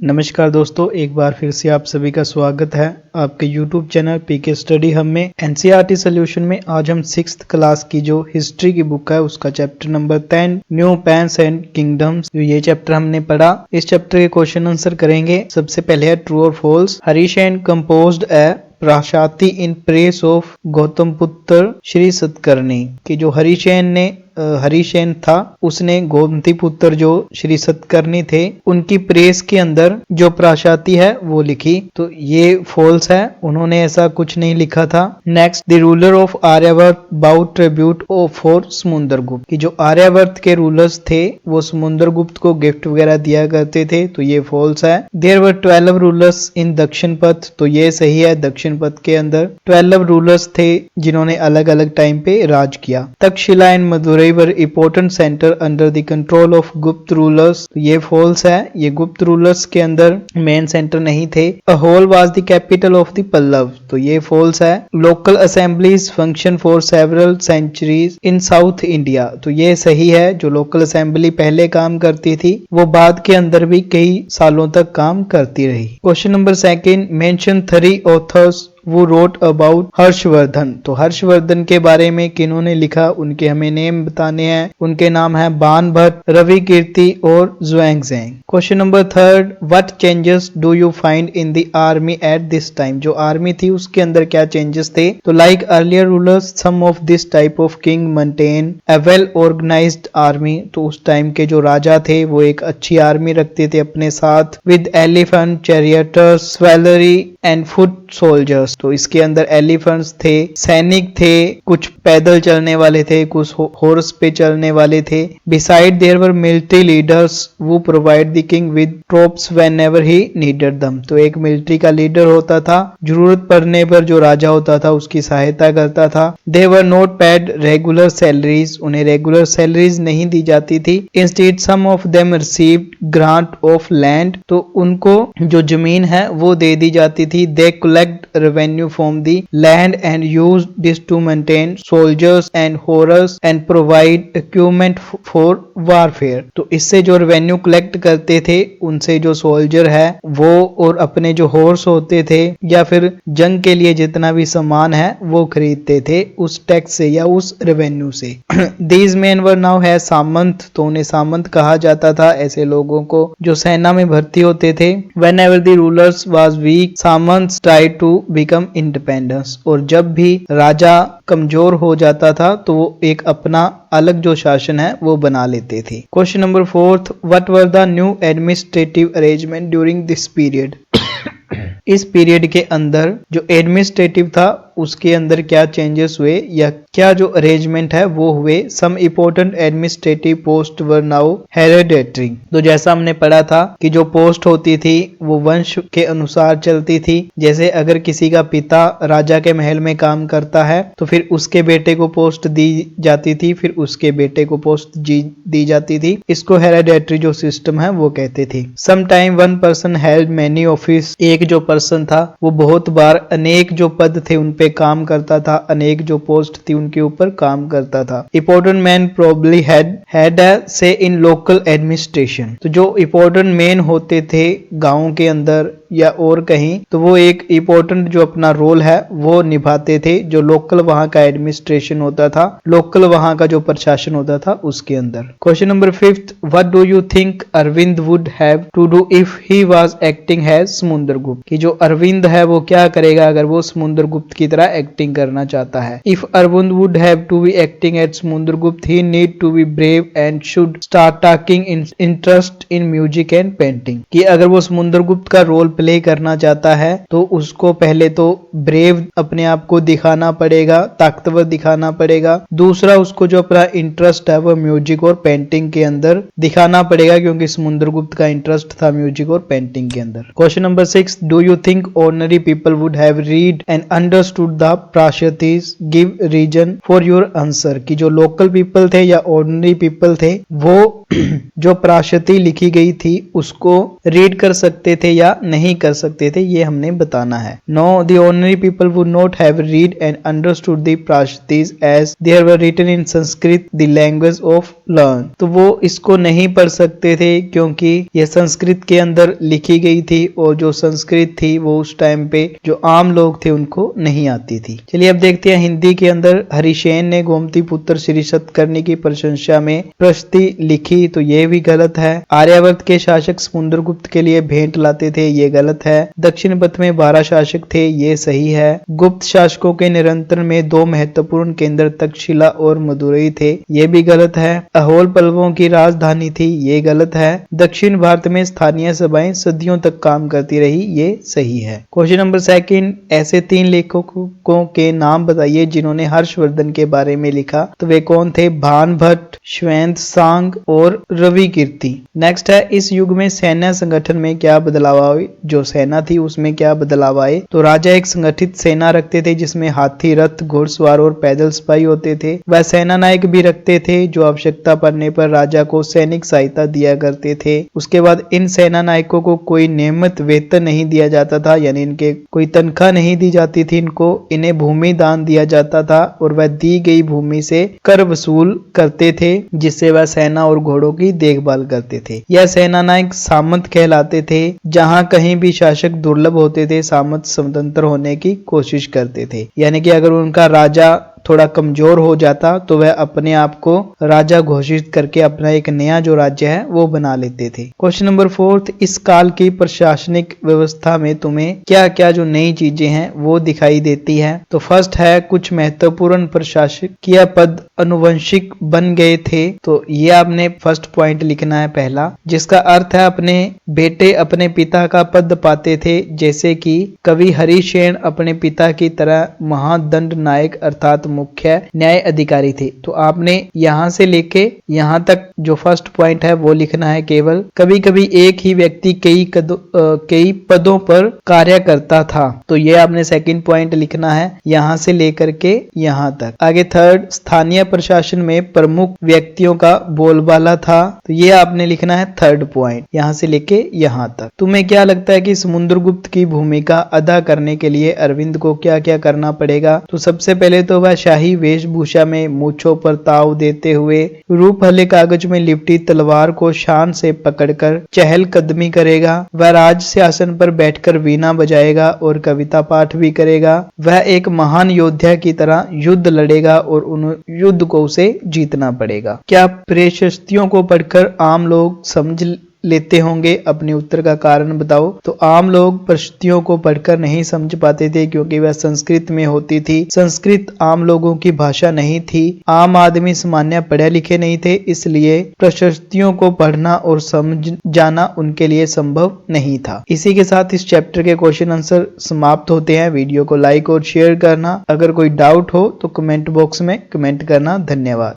नमस्कार दोस्तों, एक बार फिर से आप सभी का स्वागत है आपके YouTube channel PK study hub में। एनसीईआरटी सॉल्यूशन में आज हम 6th क्लास की जो हिस्ट्री की बुक है उसका chapter number 10 new empires and kingdoms, जो ये चैप्टर हमने पढ़ा, इस चैप्टर के क्वेश्चन आंसर करेंगे। सबसे पहले है ट्रू और false. Harishena composed a prashasti in praise of Gautamiputra Shri Satakarni, कि जो हरिसेन था उसने गोमतीपुत्र जो श्री सतकर्णी थे उनकी प्रेस के अंदर जो प्राशाती है वो लिखी, तो ये फॉल्स है, उन्होंने ऐसा कुछ नहीं लिखा था। Next, the ruler of Aryavarta bout tribute for Samudragupta, कि जो आर्यावर्त के रूलर्स थे वो समुद्रगुप्त को गिफ्ट वगैरह दिया करते थे, तो ये फॉल्स है। देयर वर 12 रूलर्स इन दक्षिण पथ, तो ये सही है, दक्षिण पथ के अंदर 12 रूलर्स थे जिन्होंने अलग अलग टाइम पे राज किया। Takshashila and Madurai were important centre under the control of गुप्त रूलर्स, तो ये फॉल्स है, ये गुप्त रूलर्स के अंदर मेन सेंटर नहीं थे। Aihole was the capital of the Pallava, तो ये फॉल्स है। Local assemblies function for several centuries in South India, तो ये सही है, जो लोकल असेंबली पहले काम करती थी वो बाद के अंदर भी कई सालों तक काम करती रही। क्वेश्चन नंबर 2, मेंशन 3 ऑथर्स वो रोट अबाउट हर्षवर्धन, तो हर्षवर्धन के बारे में किन्होंने लिखा, उनके हमें नेम बताने हैं। उनके नाम है बाण भट्ट, रवि कीर्ति और Xuanzang. Question number 3, what changes do you find in the army at this time, जो आर्मी थी उसके अंदर क्या चेंजेस थे, तो like earlier rulers some of this type of king maintain a well organised army, तो उस टाइम के जो राजा थे वो एक अच्छी आर्मी रखते थे अपने साथ, with elephant charioteers cavalry and foot soldiers, तो इसके अंदर एलिफेंट्स थे, सैनिक थे, कुछ पैदल चलने वाले थे, कुछ हॉर्स पे चलने वाले थे। Besides there were military leaders वो provide the king with troops whenever he needed them, तो एक मिलिट्री का लीडर होता था, जरूरत पड़ने पर जो राजा होता था उसकी सहायता करता था। They were not paid regular salaries, उन्हें रेगुलर सैलरीज नहीं दी जाती थी। Instead some of them received grant of land, तो उनको जो जमीन है वो दे दी जाती थी। They collect revenue from the land and use this to maintain soldiers and horse and provide equipment for warfare, तो इससे जो रेवेन्यू कलेक्ट करते थे उनसे जो सोल्जर है वो और अपने जो हॉर्स होते थे या फिर जंग के लिए जितना भी सामान है वो खरीदते थे उस टैक्स से या उस रेवेन्यू से। दीज मेन वर नाउ है सामंत, तो उन्हें सामंत कहा जाता था ऐसे लोगों को जो सेना में भर्ती होते थे। Whenever the rulers was weak samanta try to become independence, और जब भी राजा कमजोर हो जाता था तो वो एक अपना अलग जो शासन है वो बना लेते थे। Question number 4, what were the new administrative arrangement during this period, इस पीरियड के अंदर जो एडमिनिस्ट्रेटिव था उसके अंदर क्या चेंजेस हुए या क्या जो अरेंजमेंट है वो हुए। Some important administrative post were now hereditary, तो जैसा हमने पढ़ा था कि जो पोस्ट होती थी वो वंश के अनुसार चलती थी, जैसे अगर किसी का पिता राजा के महल में काम करता है तो फिर उसके बेटे को पोस्ट दी जाती थी, फिर उसके बेटे को पोस्ट दी जाती थी, इसको हेरेडिटरी जो सिस्टम है वो कहते थे। Some time one person held many office, एक जो पर्सन था वो बहुत बार अनेक जो पद थे उन पे काम करता था, अनेक जो पोस्ट थी उनके ऊपर काम करता था। इंपॉर्टेंट मैन प्रोबब्ली हैड से इन लोकल एडमिनिस्ट्रेशन, तो जो इंपॉर्टेंट मैन होते थे गांव के अंदर या और कहीं, तो वो एक इंपॉर्टेंट जो अपना रोल है वो निभाते थे, जो लोकल वहां का एडमिनिस्ट्रेशन होता था, लोकल वहां का जो प्रशासन होता था उसके अंदर। Question number 5, what do you think Arvind would have to do if he was acting as Samudragupta, कि जो अरविंद है वो क्या करेगा अगर वो समुद्रगुप्त की तरह एक्टिंग करना चाहता है। If Arvind would have to be acting as Samudragupta he need to be brave and should start talking interest in music and painting, कि अगर वो समुद्रगुप्त का रोल प्ले करना चाहता है तो उसको पहले तो ब्रेव अपने आप को दिखाना पड़ेगा, ताकतवर दिखाना पड़ेगा। दूसरा, उसको जो अपना इंटरेस्ट है वो म्यूजिक और पेंटिंग के अंदर दिखाना पड़ेगा, क्योंकि समुद्रगुप्त का इंटरेस्ट था म्यूजिक और पेंटिंग के अंदर। Question number 6, do you think ordinary people would have read and understood the prashastis, give reason for your answer, कि जो लोकल पीपल थे या ऑर्डिनरी पीपल थे वो जो प्राशाती लिखी गई थी उसको रीड कर सकते थे या नहीं नहीं कर सकते थे, ये हमने बताना है। No, the ordinary people would not have read and understood the prashastis as there were written in Sanskrit the language of learned. तो वो इसको नहीं पढ़ सकते थे क्योंकि यह संस्कृत के अंदर लिखी गई थी और जो संस्कृत थी वो उस टाइम पे जो आम लोग थे उनको नहीं आती थी। चलिए अब देखते हैं हिंदी के अंदर। हरिसेन ने गोमती पुत्र श्री सतकर्णी की प्रशंसा में प्रशस्ति लिखी, तो ये भी गलत है। आर्यावर्त के शासक समुद्रगुप्त के लिए भेंट लाते थे, ये गलत है। दक्षिण पथ में 12 शासक थे, ये सही है। गुप्त शासकों के नियंत्रण में 2 महत्वपूर्ण केंद्र तक्षशिला और मदुरई थे, ये भी गलत है। अहोल पल्लवों की राजधानी थी, ये गलत है। दक्षिण भारत में स्थानीय सभाएं सदियों तक काम करती रही, ये सही है। क्वेश्चन नंबर 2, ऐसे 3 लेखकों के नाम बताइए जिन्होंने हर्षवर्धन के बारे में लिखा, तो वे कौन थे? भान भट्ट, श्वेत सांग और रवि कीर्ति। नेक्स्ट है, इस युग में सैन्य संगठन में क्या बदलाव आए? जो सेना थी उसमें क्या बदलाव आए? तो राजा एक संगठित सेना रखते थे जिसमें हाथी, रथ, घुड़सवार और पैदल सिपाही होते थे। वह सेना नायक भी रखते थे जो आवश्यकता पड़ने पर राजा को सैनिक सहायता दिया करते थे। उसके बाद इन सेना नायकों को कोई नियमित वेतन नहीं दिया जाता था, यानी इनके कोई तनख्वाह नहीं दी जाती थी। इन्हें भूमि दान दिया जाता था और वह दी गई भूमि से कर वसूल करते थे जिससे वह सेना और घोड़ों की देखभाल करते थे। यह सेना नायक सामंत कहलाते थे। जहां कहीं भी शासक दुर्लभ होते थे, सामंत स्वतंत्र होने की कोशिश करते थे, यानी कि अगर उनका राजा थोड़ा कमजोर हो जाता तो वह अपने आप को राजा घोषित करके अपना एक नया जो राज्य है वो बना लेते थे। क्वेश्चन नंबर 4, इस काल की प्रशासनिक व्यवस्था में तुम्हें क्या क्या जो नई चीजें हैं वो दिखाई देती है? तो फर्स्ट है, कुछ महत्वपूर्ण प्रशासकीय पद अनुवंशिक बन गए थे, तो ये आपने फर्स्ट पॉइंट लिखना है पहला, जिसका अर्थ है अपने बेटे अपने पिता का पद पाते थे, जैसे कि कवि हरिसेन अपने पिता की तरह महादंड नायक अर्थात मुख्य न्याय अधिकारी थे। तो आपने यहां से लेके यहां तक जो फर्स्ट पॉइंट है वो लिखना है केवल। कभी कभी एक ही व्यक्ति कई पदों पर कार्य करता था, तो ये आपने सेकंड पॉइंट लिखना है यहां से लेकर के यहां तक। आगे थर्ड, स्थानीय प्रशासन में प्रमुख व्यक्तियों का बोलबाला था, तो ये आपने लिखना है थर्ड पॉइंट यहां से लेके यहां तक। तुम्हें क्या लगता है कि समुद्रगुप्त की भूमिका अदा करने के लिए अरविंद को क्या क्या करना पड़ेगा? तो सबसे पहले तो वह शाही वेशभूषा में मूंछों पर ताव देते हुए रूप हले कागज में लिपटी तलवार को शान से पकड़कर चहलकदमी करेगा। वह राज सिंहासन पर बैठकर वीणा बजाएगा और कविता पाठ भी करेगा। वह एक महान योद्धा की तरह युद्ध लड़ेगा और उन युद्ध को उसे जीतना पड़ेगा। क्या प्रशस्तियों को पढ़कर आम लोग समझ लेते होंगे? अपने उत्तर का कारण बताओ। तो आम लोग प्रशस्तियों को पढ़कर नहीं समझ पाते थे क्योंकि वह संस्कृत में होती थी। संस्कृत आम लोगों की भाषा नहीं थी। आम आदमी सामान्य पढ़े लिखे नहीं थे, इसलिए प्रशस्तियों को पढ़ना और समझ जाना उनके लिए संभव नहीं था। इसी के साथ इस चैप्टर के क्वेश्चन आंसर समाप्त होते हैं। वीडियो को लाइक और शेयर करना। अगर कोई डाउट हो तो कमेंट बॉक्स में कमेंट करना। धन्यवाद।